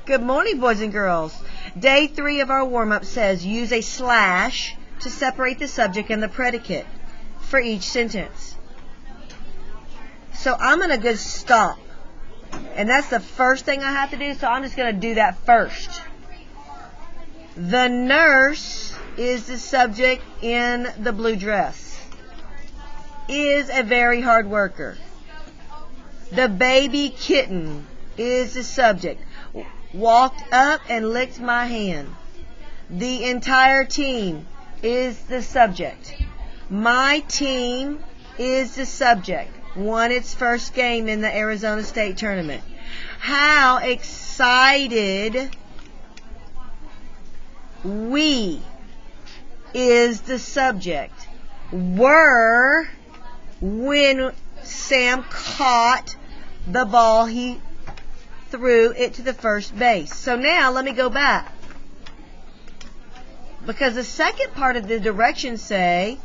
Good morning, boys and girls. Day 3 of our warm-up says use a slash to separate the subject and the predicate for each sentence. So I'm going to just stop. And that's the first thing I have to do, so I'm just going to do that first. The nurse is the subject in the blue dress. Is a very hard worker. The baby kitten is the subject. Walked up and licked my hand. The entire team is the subject. My team is the subject. Won its first game in the Arizona State Tournament. How excited we is the subject. Were when Sam caught the ball he threw it to the first base. So now let me go back. Because the second part of the directions say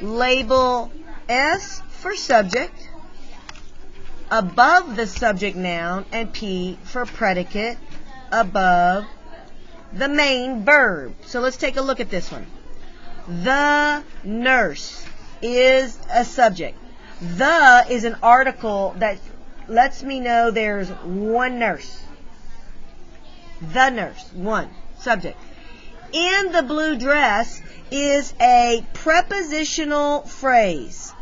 label S for subject, above the subject noun, and P for predicate above the main verb. So let's take a look at this one. The nurse is a subject. The is an article that lets me know there's one nurse. The nurse, one, subject. In the blue dress is a prepositional phrase.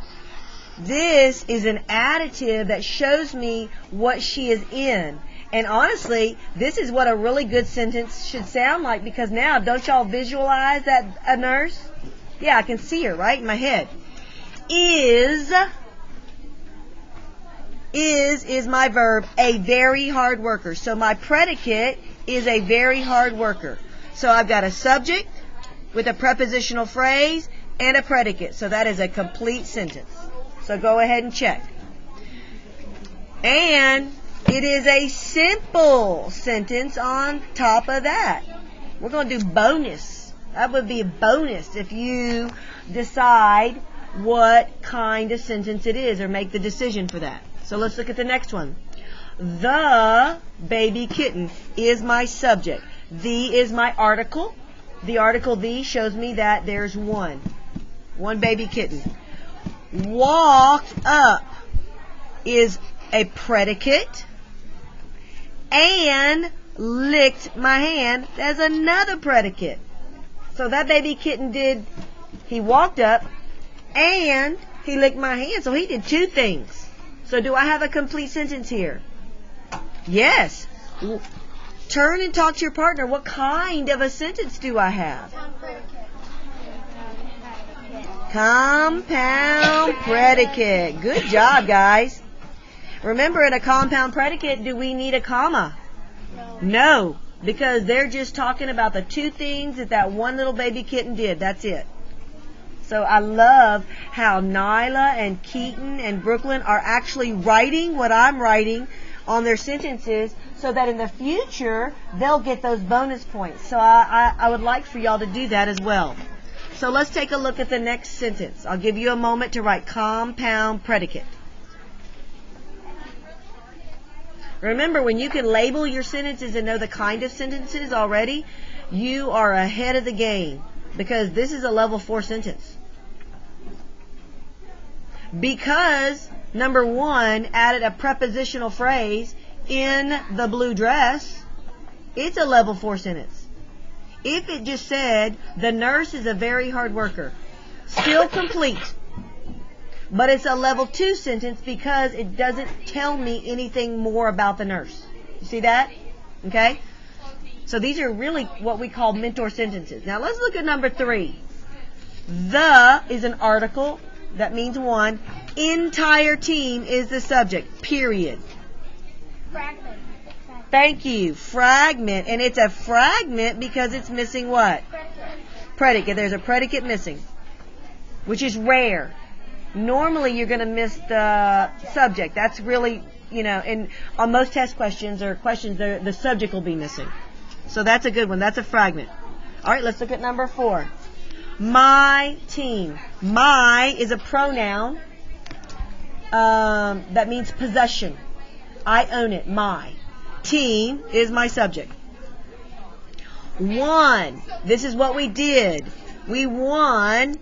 This is an adjective that shows me what she is in. And honestly, this is what a really good sentence should sound like, because now, don't y'all visualize that a nurse? Yeah, I can see her right in my head. Is my verb, a very hard worker. So my predicate is a very hard worker. So I've got a subject with a prepositional phrase and a predicate. So that is a complete sentence. So go ahead and check. And it is a simple sentence on top of that. We're going to do bonus. That would be a bonus if you decide what kind of sentence it is or make the decision for that. So let's look at the next one. The baby kitten is my subject. The is my article. The article the shows me that there's one baby kitten. Walked up is a predicate. And licked my hand, that's another predicate. So that baby kitten he walked up and he licked my hand. So he did two things. So do I have a complete sentence here? Yes. Turn and talk to your partner. What kind of a sentence do I have? Compound predicate. Good job, guys. Remember, in a compound predicate, do we need a comma? No, because they're just talking about the two things that one little baby kitten did. That's it. So I love how Nyla and Keaton and Brooklyn are actually writing what I'm writing on their sentences so that in the future they'll get those bonus points. So I would like for y'all to do that as well. So let's take a look at the next sentence. I'll give you a moment to write compound predicate. Remember, when you can label your sentences and know the kind of sentences already, you are ahead of the game, because this is a level 4 sentence. Because number 1 added a prepositional phrase in the blue dress, it's a level 4 sentence. If it just said, the nurse is a very hard worker, still complete. But it's a level 2 sentence because it doesn't tell me anything more about the nurse. You see that? Okay? So these are really what we call mentor sentences. Now let's look at number 3. The is an article. That means one. Entire team is the subject. Period. Fragment. Thank you. Fragment. And it's a fragment because it's missing what? Predicate. There's a predicate missing, which is rare. Normally you're going to miss the subject. That's really, and on most test questions or questions, the subject will be missing. So that's a good one. That's a fragment. All right, let's look at number 4. My team. My is a pronoun that means possession. I own it. My. team is my subject. Won. This is what we did. We won.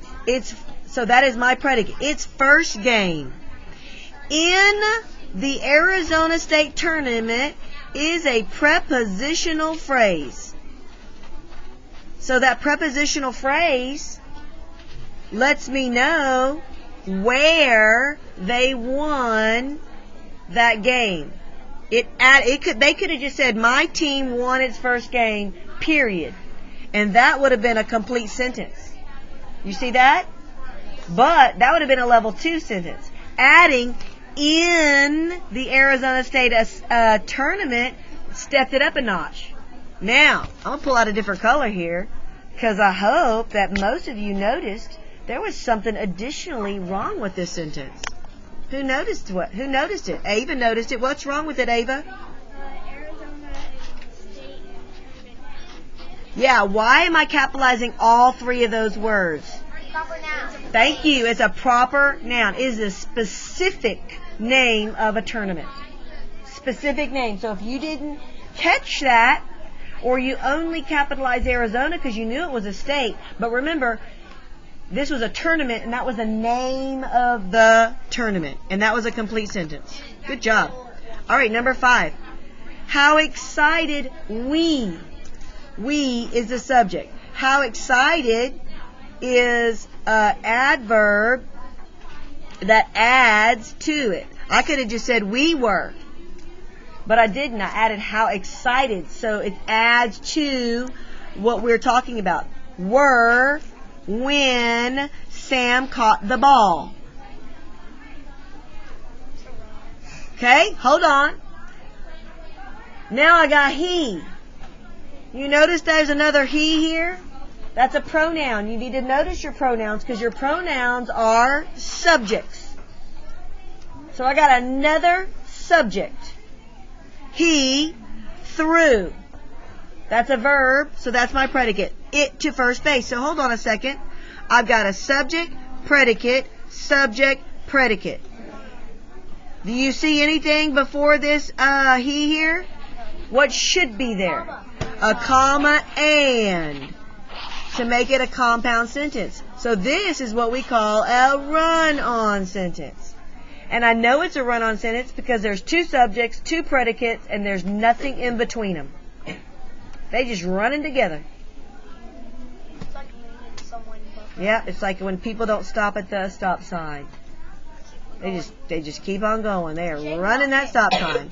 So that is my predicate. Its first game. In the Arizona State Tournament is a prepositional phrase. So that prepositional phrase lets me know where they won that game. They could have just said my team won its first game, period. And that would have been a complete sentence. You see that? But that would have been a level 2 sentence. Adding in the Arizona State tournament stepped it up a notch. Now, I'm going to pull out a different color here because I hope that most of you noticed there was something additionally wrong with this sentence. Who noticed what? Who noticed it? Ava noticed it. What's wrong with it, Ava? Arizona State. Yeah, why am I capitalizing all 3 of those words? Proper noun. Thank you. It's a proper noun. It is a specific name of a tournament. Specific name. So if you didn't catch that, or you only capitalized Arizona because you knew it was a state, but remember, this was a tournament, and that was the name of the tournament. And that was a complete sentence. Good job. All right, number 5. How excited we. We is the subject. How excited is an adverb that adds to it. I could have just said we were, but I didn't. I added how excited, so it adds to what we're talking about. Were when Sam caught the ball. Okay, hold on. Now I got he. You notice there's another he here? That's a pronoun. You need to notice your pronouns because your pronouns are subjects. So I got another subject. He threw. That's a verb, so that's my predicate. It to first base. So hold on a second. I've got a subject, predicate, subject, predicate. Do you see anything before this he here? What should be there? A comma and to make it a compound sentence. So this is what we call a run-on sentence. And I know it's a run-on sentence because there's 2 subjects, 2 predicates, and there's nothing in between them. They just running together. It's like when someone. Yeah, it's like when people don't stop at the stop sign. They just keep on going. They are running that stop sign.